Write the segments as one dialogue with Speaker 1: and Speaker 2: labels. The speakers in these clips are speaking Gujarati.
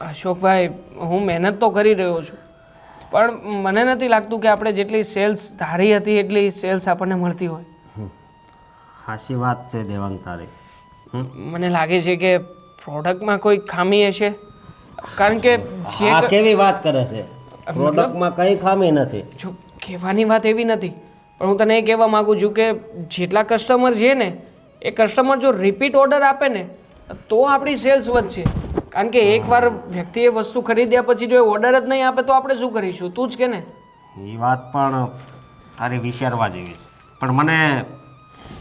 Speaker 1: અશોકભાઈ, હું મહેનત તો કરી રહ્યો છું, પણ મને નથી લાગતું કે આપણે જેટલી સેલ્સ ધારી હતી એટલી સેલ્સ આપણને મળતી હોય.
Speaker 2: હાચી વાત છે દેવાંગ તારી.
Speaker 1: મને લાગે છે કે પ્રોડક્ટમાં કોઈ ખામી હશે, કારણ કે
Speaker 2: આ કેવી વાત કરે છે? પ્રોડક્ટમાં કઈ ખામી નથી.
Speaker 1: જો કહેવાની વાત એવી નથી, પણ હું તને એ કહેવા માગું છું કે જેટલા કસ્ટમર છે ને એ કસ્ટમર જો રિપીટ ઓર્ડર આપે ને તો આપણી સેલ્સ વધશે. કારણ કે એકવાર વ્યક્તિએ વસ્તુ ખરીદ્યા પછી જો એ ઓર્ડર જ નહીં આપે તો આપણે શું કરીશું? તું જ કે ને.
Speaker 2: એ વાત પણ તારી વિચારવા જેવી છે, પણ મને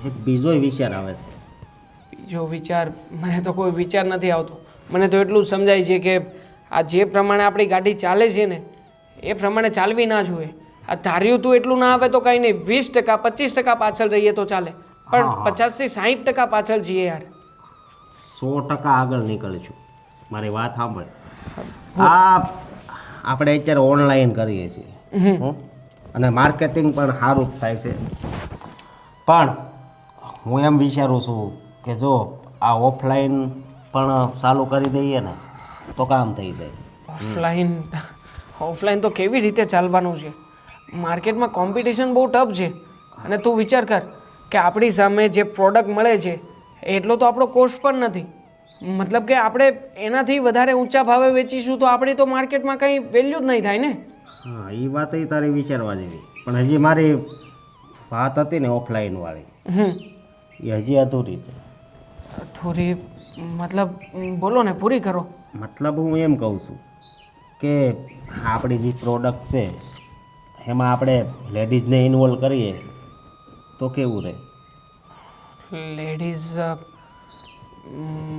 Speaker 2: એક બીજો વિચાર આવે છે.
Speaker 1: બીજો વિચાર? મને તો કોઈ વિચાર નથી આવતો. મને તો એટલું જ સમજાય છે કે આ જે પ્રમાણે આપણી ગાડી ચાલે છે ને એ પ્રમાણે ચાલવી ના જોઈએ. આ ધાર્યું તું એટલું ના આવે તો કાંઈ નહીં, 20% 25% પાછળ રહીએ તો ચાલે, પણ 50 થી 60% પાછળ છીએ યાર.
Speaker 2: 100% આગળ નીકળીશું. મારી વાત સાંભળ. આ આપણે અત્યારે ઓનલાઈન કરીએ છીએ અને માર્કેટિંગ પણ સારું જ થાય છે, પણ હું એમ વિચારું છું કે જો આ ઓફલાઈન પણ ચાલુ કરી દઈએ ને તો કામ થઈ જાય.
Speaker 1: ઓફલાઈન તો કેવી રીતે ચાલવાનું છે? માર્કેટમાં કોમ્પિટિશન બહુ ટફ છે, અને તું વિચાર કર કે આપણી સામે જે પ્રોડક્ટ મળે છે એટલો તો આપણો કોસ્ટ પણ નથી. મતલબ કે આપણે એનાથી વધારે ઊંચા ભાવે વેચીશું તો આપણી તો માર્કેટમાં કંઈ વેલ્યુ જ નહીં થાય ને.
Speaker 2: હા, એ વાત તારી વિચારવા જેવી, પણ હજી મારી વાત હતી ને ઓફલાઈન વાળી એ હજી અધૂરી છે.
Speaker 1: થોડી મતલબ બોલો ને, પૂરી કરો.
Speaker 2: મતલબ હું એમ કહું છું કે આપણી જે પ્રોડક્ટ છે એમાં આપણે લેડીઝને ઇન્વોલ્વ કરીએ તો કેવું રહે?
Speaker 1: લેડીઝ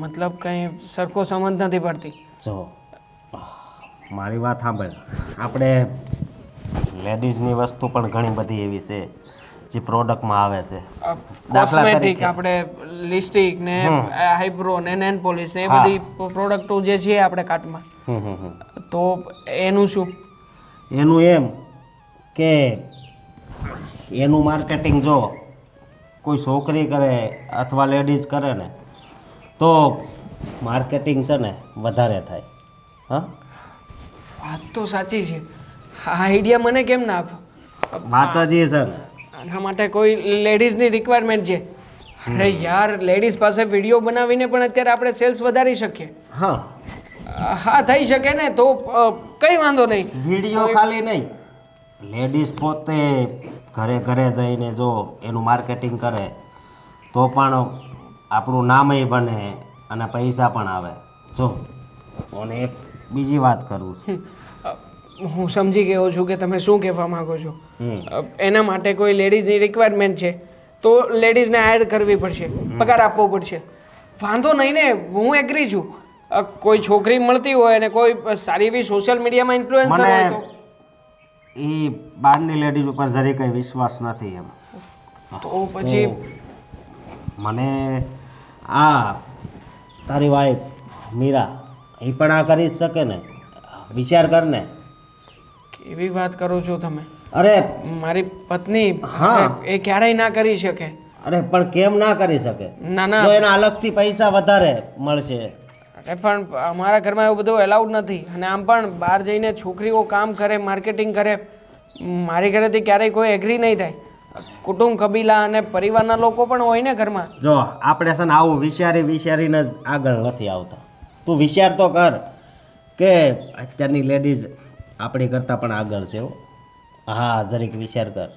Speaker 1: મતલબ કંઈ સરખો સમજ નથી પડતી.
Speaker 2: જો મારી વાત સાંભળ, આપણે લેડીઝની વસ્તુ પણ ઘણી બધી એવી છે જે પ્રોડક્ટમાં આવે છે.
Speaker 1: કોસ્મેટિક, આપણે લિપસ્ટિક ને આઈબ્રો ને નેલ પોલિશ ને એ બધી પ્રોડક્ટો જે છે આપણે કાર્ટમાં, તો એનું શું?
Speaker 2: એનું એમ કે એનું માર્કેટિંગ જો કોઈ છોકરી કરે અથવા લેડીઝ કરે ને તો માર્કેટિંગ છે ને વધારે થાય. હા,
Speaker 1: વાત તો સાચી છે. આ આઈડિયા મને કેમ ના આપો?
Speaker 2: વાત જ એ છે ને.
Speaker 1: આના માટે કોઈ લેડીઝની રિક્વાયરમેન્ટ છે? અરે યાર, લેડીઝ પાસે વિડીયો બનાવીને પણ અત્યારે આપણે સેલ્સ વધારી શકીએ. હા, થઈ શકે ને, તો કંઈ વાંધો નહીં.
Speaker 2: વિડીયો ખાલી નહીં, લેડીઝ પોતે ઘરે ઘરે જઈને જો એનું માર્કેટિંગ કરે તો પણ આપણું નામય બને અને પૈસા પણ આવે. જો અને એક બીજી વાત કરું છું.
Speaker 1: હું સમજી ગયો છું કે તમે શું કહેવા માંગો છો. એના માટે કોઈ લેડીઝની રિક્વાયરમેન્ટ છે તો લેડીઝને હાયર કરવી પડશે, પગાર આપવો પડશે. વાંધો નહીં ને, હું એગ્રી છું. કોઈ છોકરી મળતી હોય અને કોઈ સારી એવી સોશિયલ મીડિયામાં ઇન્ફ્લુએન્સર હોય તો
Speaker 2: એ બહારની લેડીઝ ઉપર જરી કંઈ વિશ્વાસ નથી એમ.
Speaker 1: તો પછી
Speaker 2: મને આ તારી વાઈફ મીરા એ પણ આ કરી જ શકે ને? વિચાર કર ને.
Speaker 1: કેવી વાત કરો છો તમે?
Speaker 2: અરે
Speaker 1: મારી પત્ની, એ ક્યારેય ના કરી શકે.
Speaker 2: અરે પણ કેમ ના કરી શકે?
Speaker 1: ના,
Speaker 2: જો એના અલગથી પૈસા વધારે મળશે.
Speaker 1: અરે પણ અમારા ઘરમાં એવું બધું એલાઉડ નથી, અને આમ પણ બહાર જઈને છોકરીઓ કામ કરે, માર્કેટિંગ કરે, મારી ઘરેથી ક્યારેય કોઈ એગ્રી નહીં થાય. કુટુંબ, કબીલા અને પરિવારના લોકો પણ હોય ને ઘરમાં.
Speaker 2: જો આપણે છે ને આવું વિચારીને જ આગળ નથી આવતા. તું વિચાર તો કર કે અત્યારની લેડીઝ આપણી કરતાં પણ આગળ છે. હા, જરીક વિચાર કર.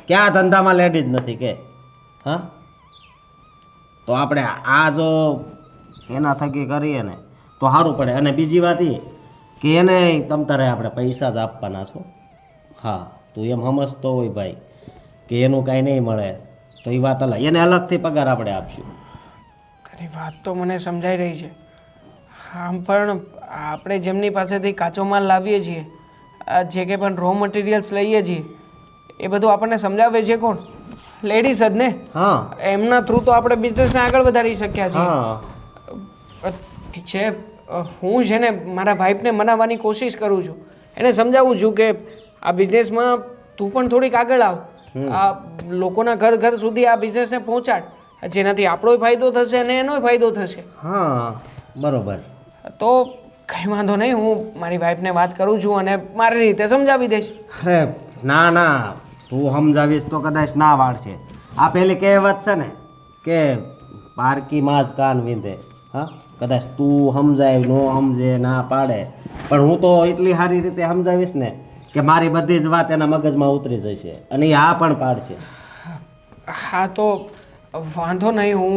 Speaker 2: ક્યાં ધંધામાં લેડીઝ નથી કે? હા, તો આપણે આ જો એના થકી કરીએ ને તો સારું પડે. અને બીજી વાત એ કે એને તમતારે આપણે પૈસા જ આપવાના છો. હા, તું એમ સમજતો હોય ભાઈ કે એનું કાંઈ નહીં મળે તો એ વાત અલગ, એને અલગથી પગાર આપણે આપશું.
Speaker 1: તારી વાત તો મને સમજાઈ રહી છે. આમ પણ આપણે જેમની પાસેથી કાચો માલ લાવીએ છીએ, જે કંઈ પણ રો મટીરિયલ્સ લઈએ છીએ, એ બધું આપણને સમજાવે છે કોણ? લેડીઝ જ ને. એમના થ્રુ તો આપણે બિઝનેસને આગળ વધારી શક્યા છીએ. ઠીક છે, હું છે ને મારા વાઈફને મનાવવાની કોશિશ કરું છું, એને સમજાવું છું કે આ બિઝનેસમાં તું પણ થોડીક આગળ આવ, આ લોકોના ઘર ઘર સુધી આ બિઝનેસને પહોંચાડ, જેનાથી આપણોય ફાયદો થશે અને એનોય ફાયદો થશે.
Speaker 2: હા બરોબર.
Speaker 1: તો કંઈ વાંધો નહીં, હું મારી વાઈફને વાત કરું છું અને મારી રીતે સમજાવી દઈશ.
Speaker 2: અરે ના ના, તું સમજાવીશ તો કદાચ ના વાળશે. આ પેલી કહેવત છે ને કે પારકીમાં જ કાન વિંધે. હા, કદાચ તું સમજાય નો સમજે ના પાડે, પણ હું તો એટલી સારી રીતે સમજાવીશ ને કે મારી બધી જ વાત એના મગજમાં ઉતરી જશે અને એ હા પણ પાડશે.
Speaker 1: હા તો વાંધો નહીં, હું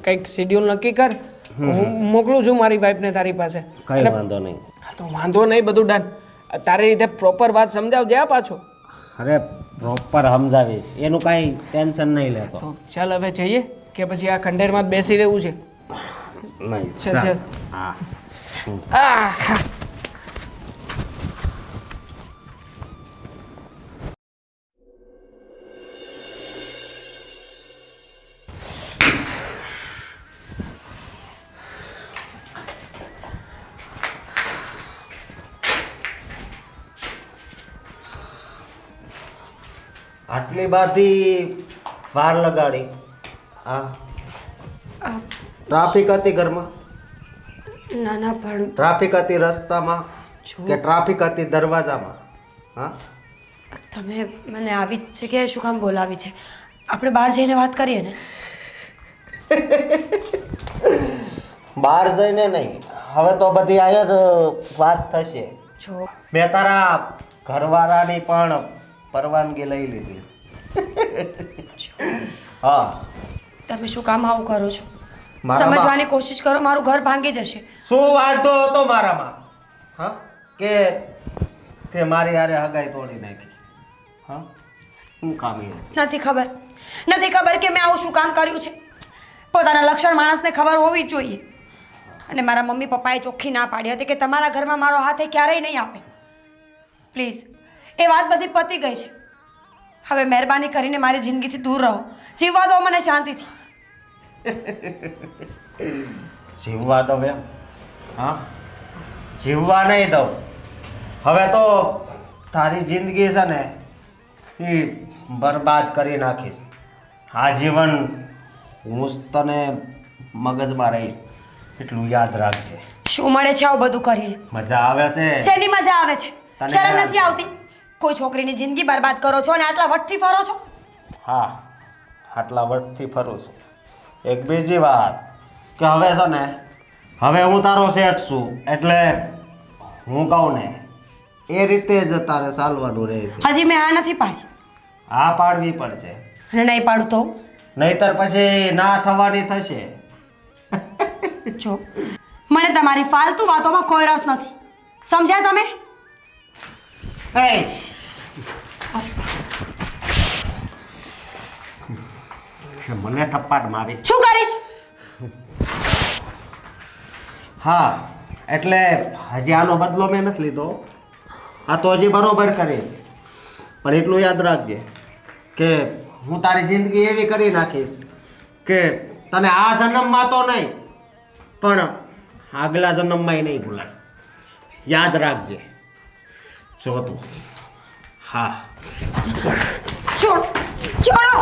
Speaker 1: કંઈક શેડ્યુલ નક્કી કર, હું મોકલું છું મારી વાઈફને તારી પાસે.
Speaker 2: કઈ વાંધો નહીં.
Speaker 1: હા તો વાંધો નહીં, બધું ડન. તારી રીતે પ્રોપર વાત સમજાવજે આ પાછો.
Speaker 2: અરે પ્રોપર સમજાવીશ, એનું કાંઈ ટેન્શન નહીં લેતો.
Speaker 1: તો ચાલ હવે જઈએ કે પછી આ ખંડેરમાં જ બેસી રહેવું છે?
Speaker 2: નહીં
Speaker 1: ચાલ ચાલ.
Speaker 2: હા.
Speaker 1: હા.
Speaker 2: આટલી બધી વાર લગાડી. હા, ટ્રાફિક હતી ઘરમાં?
Speaker 3: ના ના પણ
Speaker 2: ટ્રાફિક હતી રસ્તામાં કે ટ્રાફિક હતી દરવાજામાં? હા,
Speaker 3: તમે મને આવી જ જગ્યાએ શું કામ બોલાવી છે? આપણે બહાર જઈને વાત કરીએ ને.
Speaker 2: બહાર જઈને નહીં, હવે તો બધી અહીંયા જ વાત થશે.
Speaker 3: જો
Speaker 2: મેં તારા ઘરવાળાની પણ પરવાનગી લઈ લીધી. હા.
Speaker 3: તમે શું કામ આવું કરો છો?
Speaker 2: મારામાં-
Speaker 3: સમજવાની કોશિશ કરો, મારું ઘર ભાંગી જશે.
Speaker 2: શું વાંધો હતો મારામાં? હા, કે તે મારી હારે હગાઈ તોડી નાખી? હા, હું કામ એ
Speaker 3: નથી ખબર કે મેં આવું શું કામ કર્યું છે. પોતાના લક્ષણ માણસને ખબર હોવી જ જોઈએ. અને મારા મમ્મી પપ્પાએ ચોખ્ખી ના પાડી હતી કે તમારા ઘરમાં મારો હાથ એ ક્યારેય નહીં આપે. પ્લીઝ, એ વાત બધી પતી ગઈ છે. હવે મહેરબાની કરીને મારી જિંદગીથી દૂર રહો. જીવવા દો મને શાંતિથી.
Speaker 2: જીવવા દઉં એમ? હા, જીવવા નહીં દઉં. હવે તો તારી જિંદગી છે ને એ બરબાદ કરી નાખીશ. આજીવન હું જ તને મગજમાં રહીશ, એટલું યાદ રાખજે.
Speaker 3: શું મળે છે આવું બધું કરીને?
Speaker 2: મજા આવે છે?
Speaker 3: શેની મજા આવે છે?
Speaker 2: તને
Speaker 3: શરમ
Speaker 2: હેરાન
Speaker 3: નથી આવતી? કોઈ છોકરીની જિંદગી બરબાદ કરો છો અને આટલા વટથી ફરો છો?
Speaker 2: હા, આટલા વર્ષથી ફરું છું. એક બીજી વાત કે હવે છે ને, હવે હું તારો શેઠ છું, એટલે હું કહું ને એ રીતે જ તારે ચાલવાનું રહે છે.
Speaker 3: હજી મેં આ નથી પાડી.
Speaker 2: હા પાડવી પડશે,
Speaker 3: અને નહીં પાડું તો?
Speaker 2: નહીતર પછી ના થવાની થશે.
Speaker 3: જો, મને તમારી ફાલતુ વાતોમાં કોઈ રસ નથી. સમજ્યા તમે?
Speaker 2: એ મને થપ્પાડ મારી.
Speaker 3: શું કરીશ?
Speaker 2: હા, એટલે હજી આનો બદલો મેં નથી લીધો. આ તો હજી બરોબર કરીશ, પણ એટલું યાદ રાખજે કે હું તારી જિંદગી એવી કરી નાખીશ કે તને આ જન્મમાં તો નહીં, પણ આગલા જન્મમાં નહીં ભૂલાય. યાદ રાખજે. જો તું. હા.
Speaker 3: છોડો.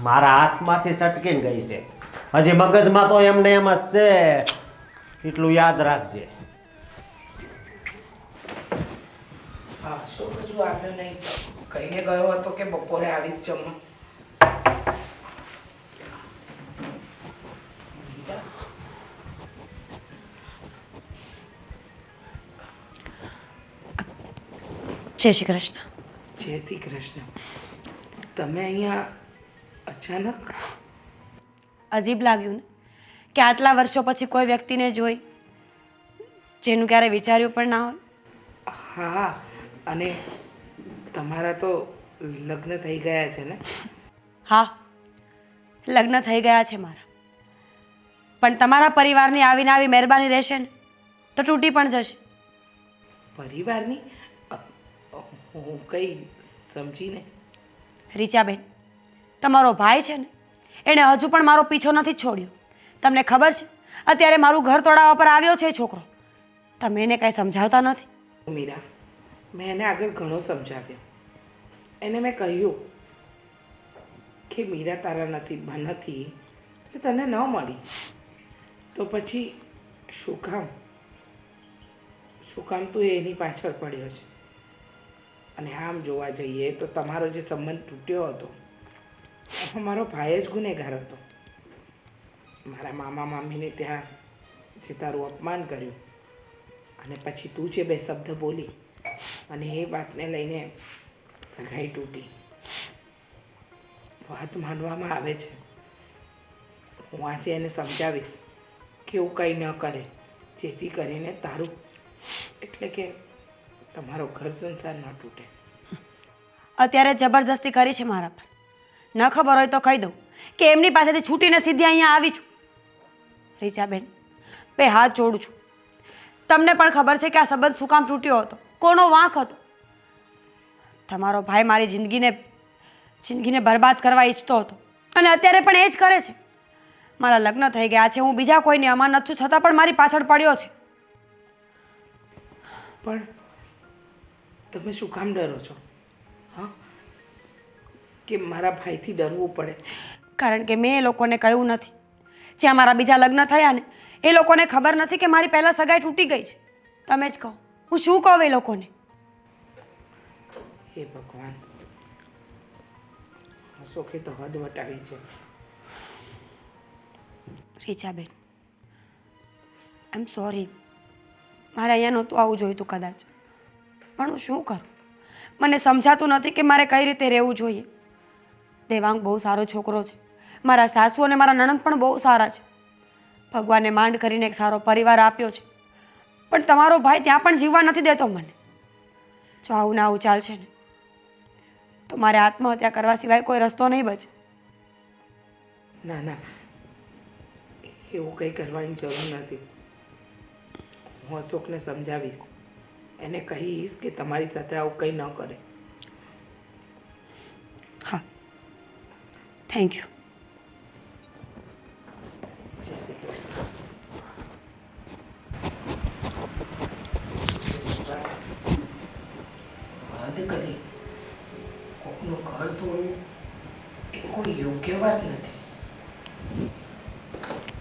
Speaker 2: મારા હાથમાંથી સટકીને ગઈ છે, હજી મગજમાં તો એમને એમ જ છે, એટલું યાદ રાખજે.
Speaker 4: હા, શું હજુ આવ્યો નહીં? કહીને ગયો હતો કે બપોરે આવીશ જમવા.
Speaker 3: જય શ્રી કૃષ્ણ.
Speaker 4: જય શ્રી કૃષ્ણ. તમે અહીંયા અચાનક?
Speaker 3: અજીબ લાગ્યું ને કે આટલા વર્ષો પછી કોઈ વ્યક્તિને જોઈ જેનું ક્યારે વિચાર્યું પણ ના હોય.
Speaker 4: હા, અને તમારા તો લગ્ન થઈ ગયા છે ને?
Speaker 3: હા, લગ્ન થઈ ગયા છે મારા. પણ તમારા પરિવારની આવીને આવી મહેરબાની રહેશે ને તો તૂટી પણ જશે.
Speaker 4: પરિવારની? હું કંઈ સમજી ને.
Speaker 3: રીચાબેન, તમારો ભાઈ છે ને, એણે હજુ પણ મારો પીછો નથી છોડ્યો. તમને ખબર છે અત્યારે મારું ઘર તોડાવવા પર આવ્યો છે એ છોકરો. તમે એને કાંઈ સમજાવતા નથી.
Speaker 4: મીરા, મેં એને આગળ ઘણો સમજાવ્યો. એને મેં કહ્યું કે મીરા તારા નસીબમાં નથી કે તને ન મળી, તો પછી શું કામ તું એની પાછળ પડ્યો છે? અને આમ જોવા જઈએ તો તમારો જે સંબંધ તૂટ્યો હતો એમાં મારો ભાઈ જ ગુનેગાર હતો. મારા મામા મામીને ત્યાં જે તારું અપમાન કર્યું અને પછી તું જે બે શબ્દ બોલી અને એ વાતને લઈને સગાઈ તૂટી. વાત માનવામાં આવે છે. હું આજે એને સમજાવીશ કે એવું કંઈ ન કરે, જેથી કરીને તારું એટલે કે તમારો ઘર સંસાર ન તૂટે.
Speaker 3: અત્યારે જબરજસ્તી કરી છે મારા પર. ન ખબર હોય તો કહી દઉં કે એમની પાસેથી છૂટીને સીધી અહીંયા આવી છું. રીચાબેન, બે હાથ જોડું છું. તમને પણ ખબર છે કે આ સંબંધ શું કામ તૂટ્યો હતો, કોનો વાંક હતો. તમારો ભાઈ મારી જિંદગીને બરબાદ કરવા ઈચ્છતો હતો અને અત્યારે પણ એ જ કરે છે. મારા લગ્ન થઈ ગયા છે, હું બીજા કોઈની અમાનત છું, છતાં પણ મારી પાછળ પડ્યો છે.
Speaker 4: પણ તમે શું કામ ડરો છો? હા, કે મારા ભાઈથી ડરવું પડે?
Speaker 3: કારણ કે મેં એ લોકોને કહ્યું નથી. જ્યાં મારા બીજા લગ્ન થયા ને એ લોકોને ખબર નથી કે મારી પહેલાં સગાઈ તૂટી ગઈ છે. તમે જ કહો, હું શું કહું એ લોકોને?
Speaker 4: હે ભગવાન, અશોકે તો હદ વટાવી છે.
Speaker 3: રીચાબેન, આઈ એમ સોરી. મારે અહીંયા નહોતું આવવું જોઈતું કદાચ, પણ હું શું કરું? મને સમજાતું નથી કે મારે કઈ રીતે રહેવું જોઈએ. દેવાંગ બહુ સારો છોકરો છે, મારા સાસુ અને મારા નણંદ પણ બહુ સારા છે. ભગવાને માંડ કરીને એક સારો પરિવાર આપ્યો છે, પણ તમારો ભાઈ ત્યાં પણ જીવવા નથી દેતો મને. જો આવું ના આવું ચાલશે ને તો મારે આત્મહત્યા કરવા સિવાય કોઈ રસ્તો નહીં બચે.
Speaker 4: ના ના, એવું કંઈ કરવાની જરૂર નથી. હું અશોકને સમજાવીશ, એને કહીશ કે તમારી સાથે આવું કંઈ ન કરે.
Speaker 3: હા, થેન્ક યુ.
Speaker 4: જય શ્રી કૃષ્ણ. હદ કરી કોકનું ઘર તોડવું એ કોઈ યોગ્ય વાત નથી.